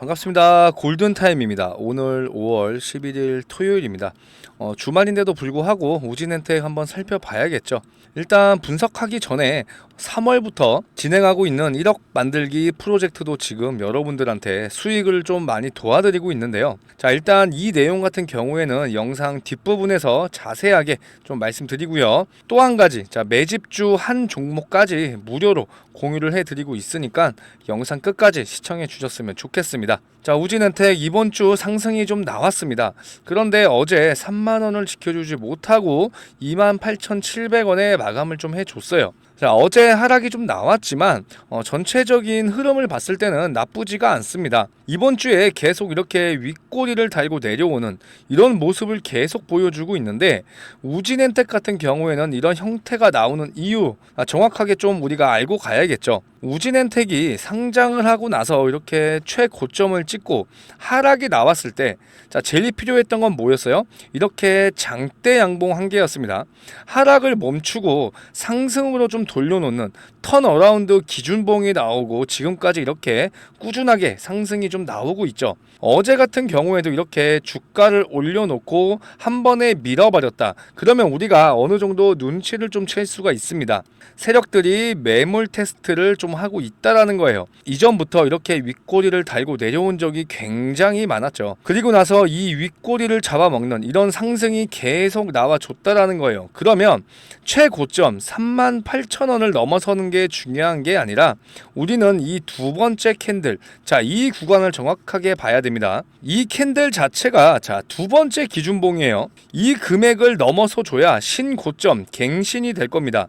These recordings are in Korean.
반갑습니다. 골든타임입니다. 오늘 5월 11일 토요일입니다. 주말인데도 불구하고 우진엔텍 한번 살펴봐야겠죠. 일단 분석하기 전에 3월부터 진행하고 있는 1억 만들기 프로젝트도 지금 여러분들한테 수익을 좀 많이 도와드리고 있는데요. 자, 일단 이 내용 같은 경우에는 영상 뒷부분에서 자세하게 좀 말씀드리고요. 또 한 가지, 자, 매집주 한 종목까지 무료로 공유를 해드리고 있으니까 영상 끝까지 시청해 주셨으면 좋겠습니다. 자, 우진엔텍 이번 주 상승이 좀 나왔습니다. 그런데 어제 3만원을 지켜주지 못하고 28,700원에 마감을 좀 해줬어요. 자, 어제 하락이 좀 나왔지만 전체적인 흐름을 봤을 때는 나쁘지가 않습니다. 이번 주에 계속 이렇게 윗꼬리를 달고 내려오는 이런 모습을 계속 보여주고 있는데, 우진엔텍 같은 경우에는 이런 형태가 나오는 이유 정확하게 좀 우리가 알고 가야겠죠. 우진엔텍이 상장을 하고 나서 이렇게 최고점을 찍고 하락이 나왔을 때, 자, 제일 필요했던 건 뭐였어요? 이렇게 장대 양봉 한 개였습니다. 하락을 멈추고 상승으로 좀 돌려놓는 턴어라운드 기준봉이 나오고 지금까지 이렇게 꾸준하게 상승이 좀 나오고 있죠. 어제 같은 경우에도 이렇게 주가를 올려놓고 한 번에 밀어버렸다. 그러면 우리가 어느 정도 눈치를 좀 챌 수가 있습니다. 세력들이 매물 테스트를 좀 하고 있다라는 거예요. 이전부터 이렇게 윗꼬리를 달고 내려온 적이 굉장히 많았죠. 그리고 나서 이 윗꼬리를 잡아먹는 이런 상승이 계속 나와줬다라는 거예요. 그러면 최고점 38,000원을 넘어서는 게 중요한 게 아니라 우리는 이 두 번째 캔들, 자, 이 구간을 정확하게 봐야 됩니다. 이 캔들 자체가, 자, 두 번째 기준봉이에요. 이 금액을 넘어서 줘야 신고점 갱신이 될 겁니다.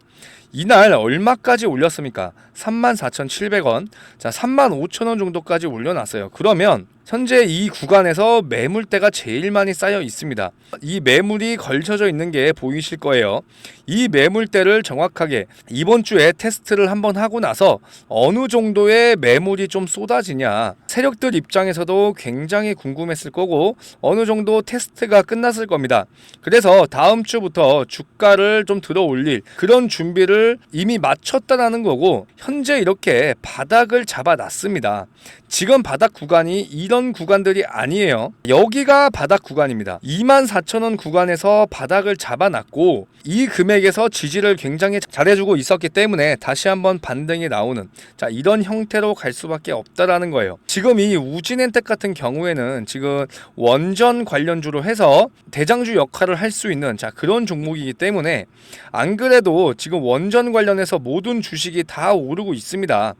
이날 얼마까지 올렸습니까? 34,700원. 자, 35,000원 정도까지 올려놨어요. 그러면 현재 이 구간에서 매물대가 제일 많이 쌓여 있습니다. 이 매물이 걸쳐져 있는 게 보이실 거예요. 이 매물대를 정확하게 이번 주에 테스트를 한번 하고 나서 어느 정도의 매물이 좀 쏟아지냐, 세력들 입장에서도 굉장히 궁금했을 거고 어느 정도 테스트가 끝났을 겁니다. 그래서 다음 주부터 주가를 좀 들어 올릴 그런 준비를 이미 마쳤다라는 거고, 현재 이렇게 바닥을 잡아놨습니다. 지금 바닥 구간이 이런 구간들이 아니에요. 여기가 바닥 구간입니다. 24,000원 구간에서 바닥을 잡아놨고 이 금액에서 지지를 굉장히 잘해주고 있었기 때문에 다시 한번 반등이 나오는, 자, 이런 형태로 갈 수밖에 없다라는 거예요. 지금 이 우진엔텍 같은 경우에는 지금 원전 관련주로 해서 대장주 역할을 할 수 있는, 자, 그런 종목이기 때문에 안 그래도 지금 원전 관련해서 모든 주식이 다 오르고 있습니다.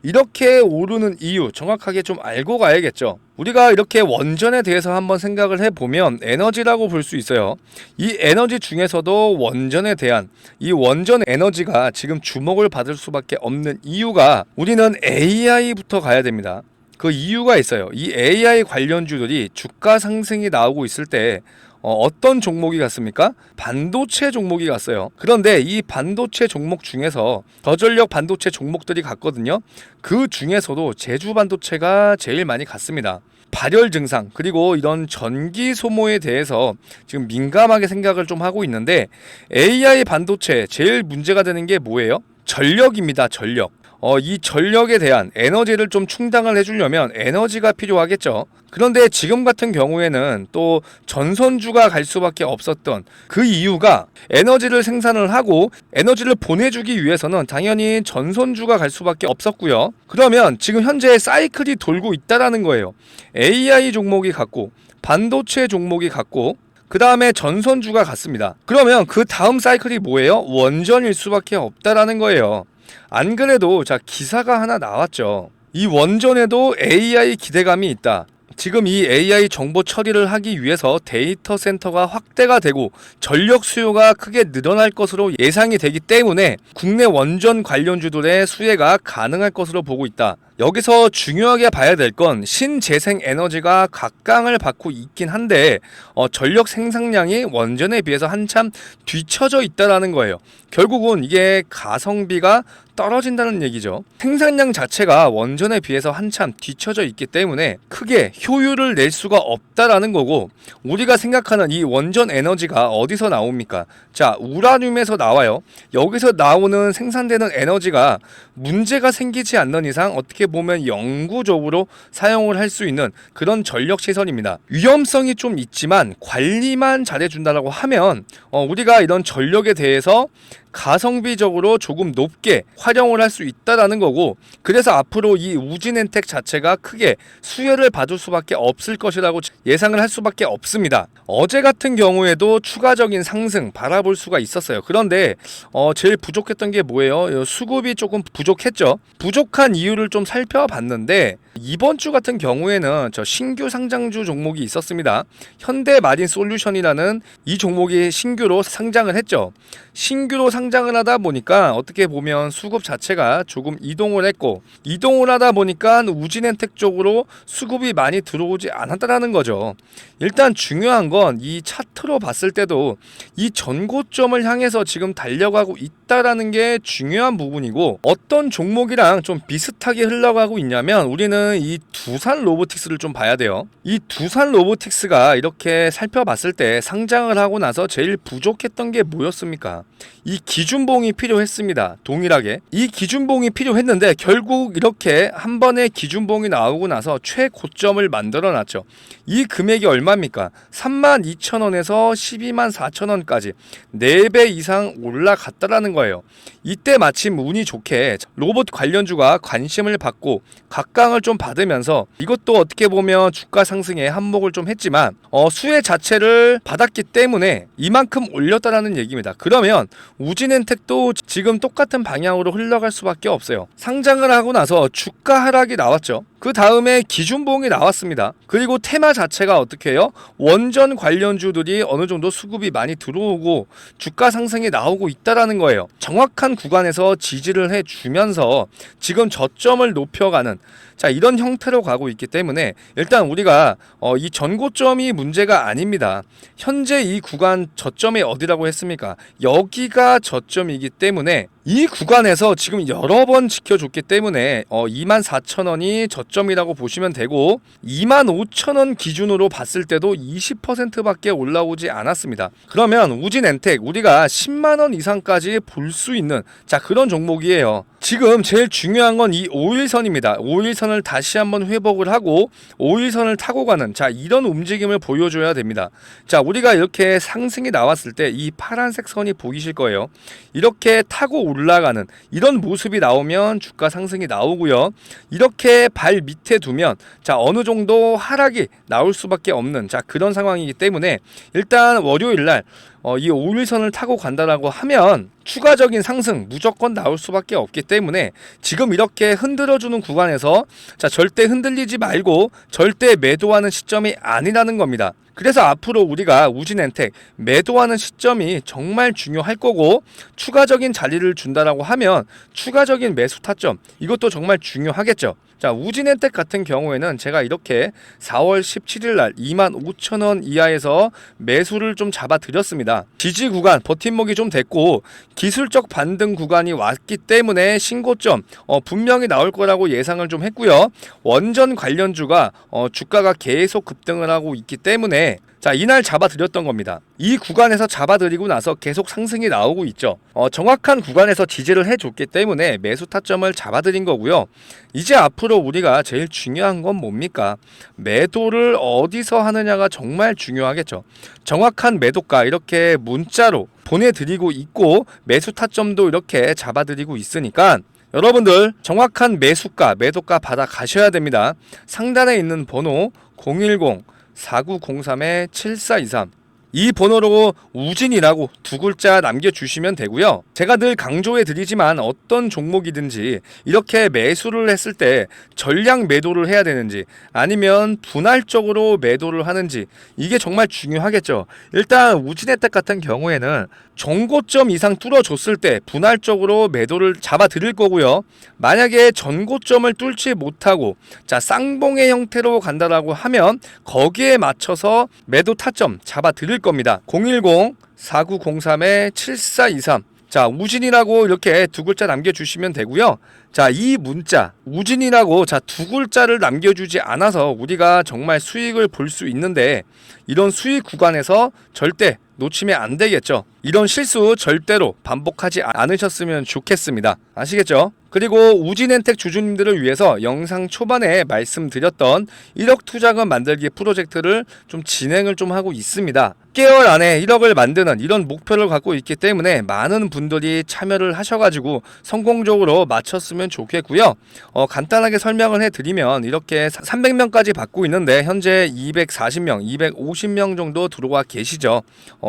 이렇게 오르는 이유 정확하게 좀 알고 가야겠죠. 우리가 이렇게 원전에 대해서 한번 생각을 해보면 에너지라고 볼 수 있어요. 이 에너지 중에서도 원전에 대한 이 원전 에너지가 지금 주목을 받을 수밖에 없는 이유가, 우리는 AI부터 가야 됩니다. 그 이유가 있어요. 이 AI 관련주들이 주가 상승이 나오고 있을 때 어떤 종목이 갔습니까? 반도체 종목이 갔어요. 그런데 이 반도체 종목 중에서 저전력 반도체 종목들이 갔거든요. 그 중에서도 제주 반도체가 제일 많이 갔습니다. 발열 증상, 그리고 이런 전기 소모에 대해서 지금 민감하게 생각을 좀 하고 있는데, AI 반도체 제일 문제가 되는 게 뭐예요? 전력입니다. 전력. 이 전력에 대한 에너지를 좀 충당을 해주려면 에너지가 필요하겠죠. 그런데 지금 같은 경우에는 또 전선주가 갈 수밖에 없었던 그 이유가, 에너지를 생산을 하고 에너지를 보내주기 위해서는 당연히 전선주가 갈 수밖에 없었고요. 그러면 지금 현재 사이클이 돌고 있다라는 거예요. AI 종목이 갔고 반도체 종목이 갔고 그 다음에 전선주가 갔습니다. 그러면 그 다음 사이클이 뭐예요? 원전일 수밖에 없다라는 거예요. 안 그래도, 자, 기사가 하나 나왔죠. 이 원전에도 AI 기대감이 있다. 지금 이 AI 정보 처리를 하기 위해서 데이터 센터가 확대가 되고 전력 수요가 크게 늘어날 것으로 예상이 되기 때문에 국내 원전 관련주들의 수혜가 가능할 것으로 보고 있다. 여기서 중요하게 봐야 될 건 신재생 에너지가 각광을 받고 있긴 한데 전력 생산량이 원전에 비해서 한참 뒤처져 있다라는 거예요. 결국은 이게 가성비가 떨어진다는 얘기죠. 생산량 자체가 원전에 비해서 한참 뒤처져 있기 때문에 크게 효율을 낼 수가 없다라는 거고, 우리가 생각하는 이 원전 에너지가 어디서 나옵니까? 자, 우라늄에서 나와요. 여기서 나오는 생산되는 에너지가 문제가 생기지 않는 이상 어떻게 어떻게 보면 영구적으로 사용을 할 수 있는 그런 전력 시설입니다. 위험성이 좀 있지만 관리만 잘해준다라고 하면 우리가 이런 전력에 대해서 가성비적으로 조금 높게 활용을 할 수 있다라는 거고, 그래서 앞으로 이 우진엔텍 자체가 크게 수혜를 받을 수밖에 없을 것이라고 예상을 할 수밖에 없습니다. 어제 같은 경우에도 추가적인 상승 바라볼 수가 있었어요. 그런데 제일 부족했던 게 뭐예요? 수급이 조금 부족했죠. 부족한 이유를 좀 살펴봤는데 이번 주 같은 경우에는 저 신규 상장주 종목이 있었습니다. 현대마린솔루션이라는 이 종목이 신규로 상장을 했죠. 신규로 상장을 하다 보니까 어떻게 보면 수급 자체가 조금 이동을 했고, 이동을 하다 보니까 우진엔텍 쪽으로 수급이 많이 들어오지 않았다는 거죠. 일단 중요한 건 이 차트로 봤을 때도 이 전고점을 향해서 지금 달려가고 있다라는 게 중요한 부분이고, 어떤 종목이랑 좀 비슷하게 흘러가고 있냐면 우리는 이 두산 로보틱스를 좀 봐야 돼요. 이 두산 로보틱스가 이렇게 살펴봤을 때 상장을 하고 나서 제일 부족했던 게 뭐였습니까? 이 기준봉이 필요했습니다. 동일하게 이 기준봉이 필요했는데 결국 이렇게 한 번에 기준봉이 나오고 나서 최고점을 만들어 놨죠. 이 금액이 얼마입니까? 32,000원에서 124,000원까지 4배 이상 올라갔다라는 거예요. 이때 마침 운이 좋게 로봇 관련주가 관심을 받고 각광을 좀 받으면서, 이것도 어떻게 보면 주가 상승에 한몫을 좀 했지만 수혜 자체를 받았기 때문에 이만큼 올렸다라는 얘기입니다. 그러면 우진엔텍도 지금 똑같은 방향으로 흘러갈 수밖에 없어요. 상장을 하고 나서 주가 하락이 나왔죠. 그 다음에 기준봉이 나왔습니다. 그리고 테마 자체가 어떻게 해요? 원전 관련주들이 어느 정도 수급이 많이 들어오고 주가 상승이 나오고 있다라는 거예요. 정확한 구간에서 지지를 해주면서 지금 저점을 높여가는, 자, 이런 형태로 가고 있기 때문에 일단 우리가 이 전고점이 문제가 아닙니다. 현재 이 구간 저점이 어디라고 했습니까? 여기가 저점이기 때문에 이 구간에서 지금 여러 번 지켜줬기 때문에 24,000원이 저점이라고 보시면 되고, 25,000원 기준으로 봤을 때도 20%밖에 올라오지 않았습니다. 그러면 우진엔텍 우리가 10만원 이상까지 볼 수 있는, 자, 그런 종목이에요. 지금 제일 중요한 건 이 5일선입니다. 5일선을 다시 한번 회복을 하고 5일선을 타고 가는, 자, 이런 움직임을 보여줘야 됩니다. 자, 우리가 이렇게 상승이 나왔을 때 이 파란색 선이 보이실 거예요. 이렇게 타고 올라가는 이런 모습이 나오면 주가 상승이 나오고요. 이렇게 발 밑에 두면 자, 어느 정도 하락이 나올 수밖에 없는, 자, 그런 상황이기 때문에 일단 월요일날 이 5일선을 타고 간다라고 하면 추가적인 상승 무조건 나올 수밖에 없기 때문에 지금 이렇게 흔들어주는 구간에서 자, 절대 흔들리지 말고 절대 매도하는 시점이 아니라는 겁니다. 그래서 앞으로 우리가 우진엔텍 매도하는 시점이 정말 중요할 거고, 추가적인 자리를 준다라고 하면 추가적인 매수 타점, 이것도 정말 중요하겠죠. 자, 우진엔텍 같은 경우에는 제가 이렇게 4월 17일 날 25,000원 이하에서 매수를 좀 잡아 드렸습니다. 지지 구간 버팀목이 좀 됐고 기술적 반등 구간이 왔기 때문에 신고점 분명히 나올 거라고 예상을 좀 했고요. 원전 관련주가 주가가 계속 급등을 하고 있기 때문에 자, 이날 잡아드렸던 겁니다. 이 구간에서 잡아드리고 나서 계속 상승이 나오고 있죠. 정확한 구간에서 지지를 해줬기 때문에 매수 타점을 잡아드린 거고요. 이제 앞으로 우리가 제일 중요한 건 뭡니까? 매도를 어디서 하느냐가 정말 중요하겠죠. 정확한 매도가 이렇게 문자로 보내드리고 있고 매수 타점도 이렇게 잡아드리고 있으니까 여러분들 정확한 매수가, 매도가 받아 가셔야 됩니다. 상단에 있는 번호 010-4903-7423 이 번호로 우진이라고 두 글자 남겨주시면 되고요. 제가 늘 강조해 드리지만 어떤 종목이든지 이렇게 매수를 했을 때 전량 매도를 해야 되는지 아니면 분할적으로 매도를 하는지 이게 정말 중요하겠죠. 일단 우진엔텍 같은 경우에는 전고점 이상 뚫어줬을 때 분할적으로 매도를 잡아 드릴 거고요. 만약에 전고점을 뚫지 못하고 자, 쌍봉의 형태로 간다라고 하면 거기에 맞춰서 매도 타점 잡아 드릴 겁니다. 010-4903-7423 자, 우진이라고 이렇게 두 글자 남겨주시면 되고요. 자, 이 문자 우진이라고 자, 두 글자를 남겨주지 않아서 우리가 정말 수익을 볼 수 있는데 이런 수익 구간에서 절대 놓치면 안 되겠죠. 이런 실수 절대로 반복하지 않으셨으면 좋겠습니다. 아시겠죠? 그리고 우진엔텍 주주님들을 위해서 영상 초반에 말씀드렸던 1억 투자금 만들기 프로젝트를 좀 진행을 좀 하고 있습니다. 6개월 안에 1억을 만드는 이런 목표를 갖고 있기 때문에 많은 분들이 참여를 하셔가지고 성공적으로 마쳤으면 좋겠고요. 간단하게 설명을 해드리면 이렇게 300명까지 받고 있는데 현재 240명, 250명 정도 들어와 계시죠.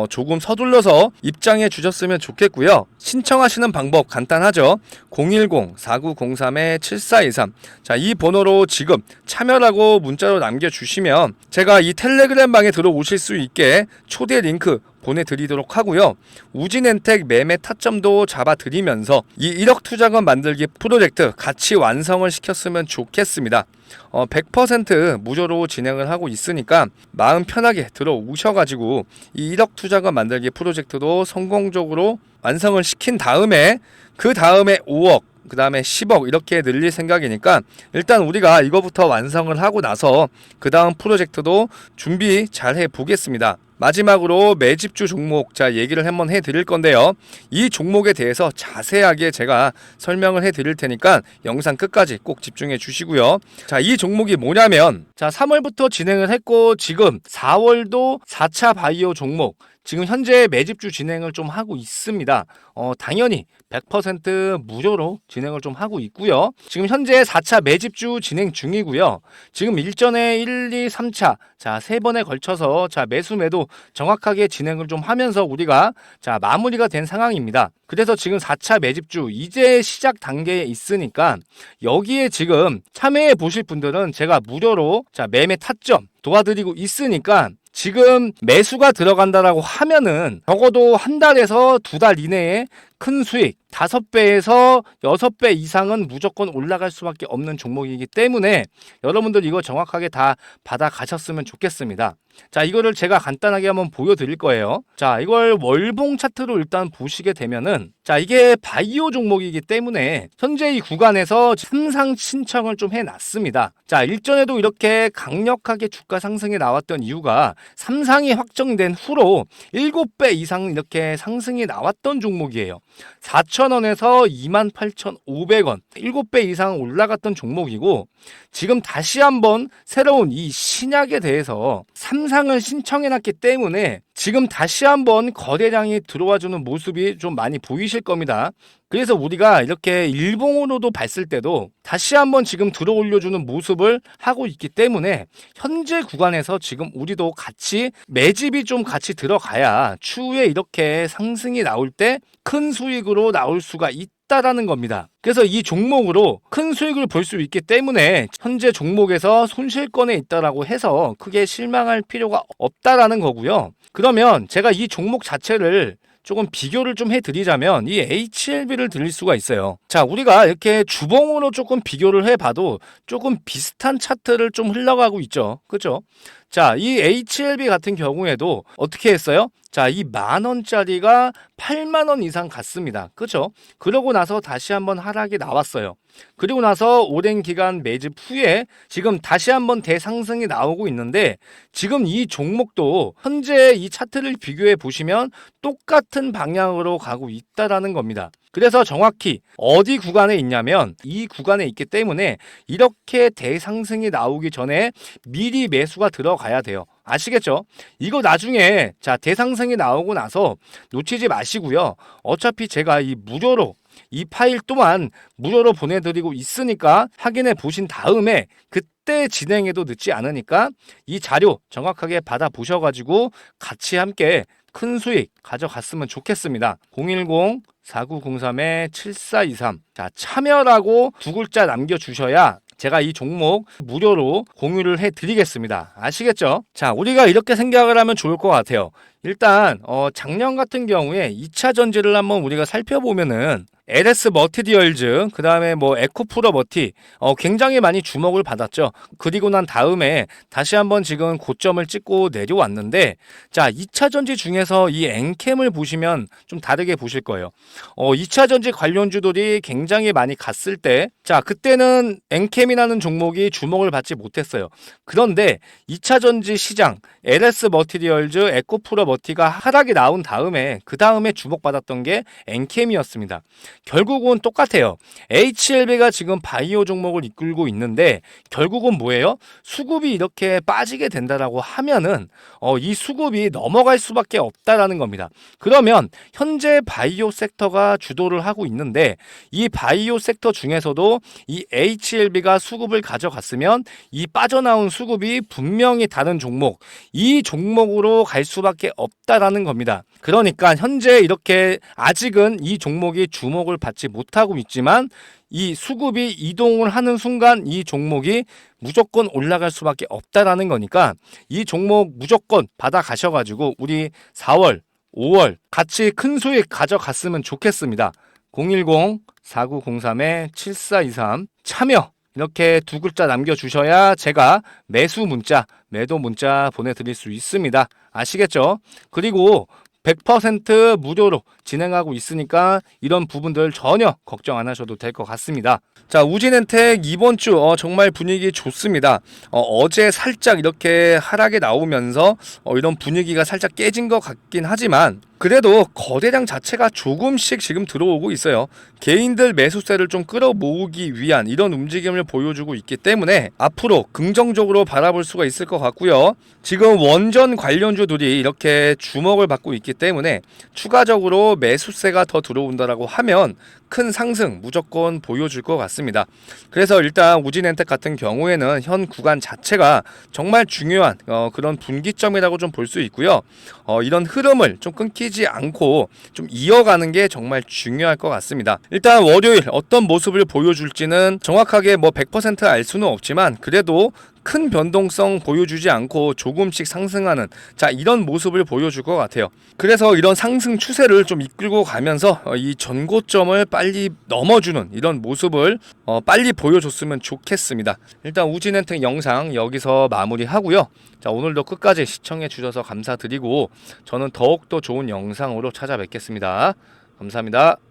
조금 서둘러서 입장해 주셨으면 좋겠고요. 신청하시는 방법 간단하죠. 010-4903-7423 자, 이 번호로 지금 참여라고 문자로 남겨주시면 제가 이 텔레그램 방에 들어오실 수 있게 초대 링크 보내드리도록 하고요. 우진엔텍 매매 타점도 잡아드리면서 이 1억 투자금 만들기 프로젝트 같이 완성을 시켰으면 좋겠습니다. 100% 무료로 진행을 하고 있으니까 마음 편하게 들어오셔가지고 이 1억 투자금 만들기 프로젝트도 성공적으로 완성을 시킨 다음에 그 다음에 5억 그 다음에 10억 이렇게 늘릴 생각이니까 일단 우리가 이거부터 완성을 하고 나서 그 다음 프로젝트도 준비 잘 해보겠습니다. 마지막으로 매집주 종목 얘기를 한번 해드릴 건데요. 이 종목에 대해서 자세하게 제가 설명을 해드릴 테니까 영상 끝까지 꼭 집중해 주시고요. 자, 이 종목이 뭐냐면 3월부터 진행을 했고 지금 4월도 4차 바이오 종목 지금 현재 매집주 진행을 좀 하고 있습니다. 당연히 100% 무료로 진행을 좀 하고 있고요. 지금 현재 4차 매집주 진행 중이고요. 지금 일전에 1, 2, 3차 자, 3번에 걸쳐서 매수 매도 정확하게 진행을 좀 하면서 우리가 마무리가 된 상황입니다. 그래서 지금 4차 매집주 이제 시작 단계에 있으니까 여기에 지금 참여해 보실 분들은 제가 무료로 매매 타점 도와드리고 있으니까 지금 매수가 들어간다라고 하면은 적어도 한 달에서 2달 이내에 큰 수익 5배에서 6배 이상은 무조건 올라갈 수밖에 없는 종목이기 때문에 여러분들 이거 정확하게 다 받아 가셨으면 좋겠습니다. 자, 이거를 제가 간단하게 한번 보여드릴 거예요. 자, 이걸 월봉 차트로 일단 보시게 되면은 이게 바이오 종목이기 때문에 현재 이 구간에서 상상 신청을 좀 해놨습니다. 자, 일전에도 이렇게 강력하게 주가 상승이 나왔던 이유가 삼상이 확정된 후로 7배 이상 이렇게 상승이 나왔던 종목이에요. 4,000원에서 28,500원 7배 이상 올라갔던 종목이고 지금 다시 한번 새로운 이 신약에 대해서 삼상을 신청해놨기 때문에 지금 다시 한번 거래량이 들어와주는 모습이 좀 많이 보이실 겁니다. 그래서 우리가 이렇게 일봉으로도 봤을 때도 다시 한번 지금 들어올려주는 모습을 하고 있기 때문에 현재 구간에서 지금 우리도 같이 매집이 좀 같이 들어가야 추후에 이렇게 상승이 나올 때 큰 수익으로 나올 수가 있다라는 겁니다. 그래서 이 종목으로 큰 수익을 볼 수 있기 때문에 현재 종목에서 손실권에 있다라고 해서 크게 실망할 필요가 없다라는 거고요. 그러면 제가 이 종목 자체를 조금 비교를 좀 해드리자면 이 HLB를 드릴 수가 있어요. 자, 우리가 이렇게 주봉으로 조금 비교를 해봐도 조금 비슷한 차트를 좀 흘러가고 있죠. 그죠? 자, 이 HLB 같은 경우에도 어떻게 했어요? 자, 이 10,000원짜리가 80,000원 이상 갔습니다. 그죠? 그러고 나서 다시 한번 하락이 나왔어요. 그리고 나서 오랜 기간 매집 후에 지금 다시 한번 대상승이 나오고 있는데 지금 이 종목도 현재 이 차트를 비교해 보시면 똑같은 방향으로 가고 있다라는 겁니다. 그래서 정확히 어디 구간에 있냐면 이 구간에 있기 때문에 이렇게 대상승이 나오기 전에 미리 매수가 들어가야 돼요. 아시겠죠? 이거 나중에 대상승이 나오고 나서 놓치지 마시고요. 어차피 제가 이 무료로 이 파일 또한 무료로 보내드리고 있으니까 확인해 보신 다음에 그때 진행해도 늦지 않으니까 이 자료 정확하게 받아 보셔가지고 같이 함께 큰 수익 가져갔으면 좋겠습니다. 010-4903-7423 자, 참여라고 2글자 남겨주셔야 제가 이 종목 무료로 공유를 해드리겠습니다. 아시겠죠? 자, 우리가 이렇게 생각을 하면 좋을 것 같아요. 일단 작년 같은 경우에 2차 전지를 한번 우리가 살펴보면은 LS 머티리얼즈 그 다음에 에코프로 머티 굉장히 많이 주목을 받았죠. 그리고 난 다음에 다시 한번 지금 고점을 찍고 내려왔는데 자, 2차 전지 중에서 이 엔캠을 보시면 좀 다르게 보실 거예요. 2차 전지 관련주들이 굉장히 많이 갔을 때 자, 그때는 엔캠이라는 종목이 주목을 받지 못했어요. 그런데 2차 전지 시장 LS 머티리얼즈, 에코프로 머티가 하락이 나온 다음에 그 다음에 주목받았던 게 엔캠이었습니다. 결국은 똑같아요. HLB가 지금 바이오 종목을 이끌고 있는데 결국은 뭐예요? 수급이 이렇게 빠지게 된다라고 하면은 이 수급이 넘어갈 수밖에 없다라는 겁니다. 그러면 현재 바이오 섹터가 주도를 하고 있는데 이 바이오 섹터 중에서도 이 HLB가 수급을 가져갔으면 이 빠져나온 수급이 분명히 다른 종목, 이 종목으로 갈 수밖에 없다라는 겁니다. 그러니까 현재 이렇게 아직은 이 종목이 주목을 받지 못하고 있지만 이 수급이 이동을 하는 순간 이 종목이 무조건 올라갈 수밖에 없다라는 거니까 이 종목 무조건 받아 가셔가지고 우리 4월, 5월 같이 큰 수익 가져갔으면 좋겠습니다. 010-4903-7423 참여 이렇게 두 글자 남겨주셔야 제가 매수 문자, 매도 문자 보내드릴 수 있습니다. 아시겠죠? 그리고 100% 무료로 진행하고 있으니까 이런 부분들 전혀 걱정 안 하셔도 될 것 같습니다. 자, 우진엔텍 이번 주 정말 분위기 좋습니다. 어제 살짝 이렇게 하락에 나오면서 이런 분위기가 살짝 깨진 것 같긴 하지만 그래도 거래량 자체가 조금씩 지금 들어오고 있어요. 개인들 매수세를 좀 끌어모으기 위한 이런 움직임을 보여주고 있기 때문에 앞으로 긍정적으로 바라볼 수가 있을 것 같고요. 지금 원전 관련주들이 이렇게 주목을 받고 있기 때문에 추가적으로 매수세가 더 들어온다라고 하면 큰 상승 무조건 보여줄 것 같습니다. 그래서 일단 우진엔텍 같은 경우에는 현 구간 자체가 정말 중요한 그런 분기점이라고 좀 볼 수 있고요. 이런 흐름을 좀 끊기지 않고 좀 이어가는 게 정말 중요할 것 같습니다. 일단 월요일 어떤 모습을 보여줄지는 정확하게 100% 알 수는 없지만 그래도 큰 변동성 보여주지 않고 조금씩 상승하는 이런 모습을 보여줄 것 같아요. 그래서 이런 상승 추세를 좀 이끌고 가면서 이 전고점을 빨리 넘어주는 이런 모습을 빨리 보여줬으면 좋겠습니다. 일단 우진엔텍 영상 여기서 마무리하고요. 자, 오늘도 끝까지 시청해 주셔서 감사드리고 저는 더욱더 좋은 영상으로 찾아뵙겠습니다. 감사합니다.